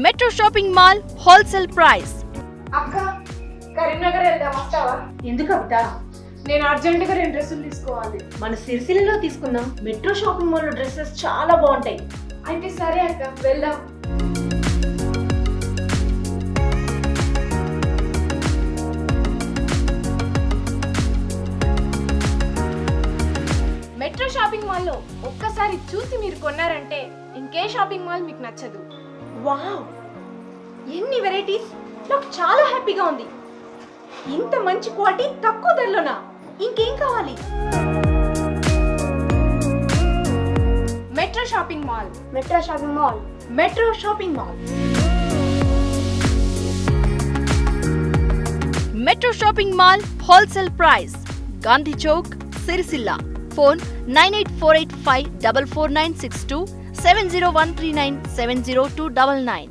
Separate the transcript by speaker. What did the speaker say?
Speaker 1: Metro shopping mall wholesale price.
Speaker 2: అక్క కరీంనగర్ వెళ్దాం వస్తావా?
Speaker 3: ఎందుకు అబ్బా?
Speaker 2: నేను అర్జెంటుగా 2 డ్రెస్సులు తీసుకోవాలి.
Speaker 3: మన సిరిసిల్లలో తీసుకుందాం. మెట్రో షాపింగ్ మాల్ లో డ్రెస్సెస్ చాలా బాగుంటాయి.
Speaker 2: అయితే సరే అక్క వెళ్దాం. మెట్రో షాపింగ్ మాల్లో ఒక్కసారి చూసి మీరు కొన్నారంటే ఇంకే షాపింగ్ మాల్ మీకు నచ్చదు.
Speaker 3: వావ్, ఎన్ని వెరైటీస్! నాకు చాలా హ్యాపీగా ఉంది. ఇంత మంచి క్వాలిటీ తక్కువ ధరలోనా? ఇంకేం కావాలి?
Speaker 2: Metro shopping mall.
Speaker 3: Metro shopping mall. Metro shopping mall.
Speaker 1: Metro shopping mall wholesale price. Gandhi Chowk, Sircilla. Phone 9848544962 70139 70299.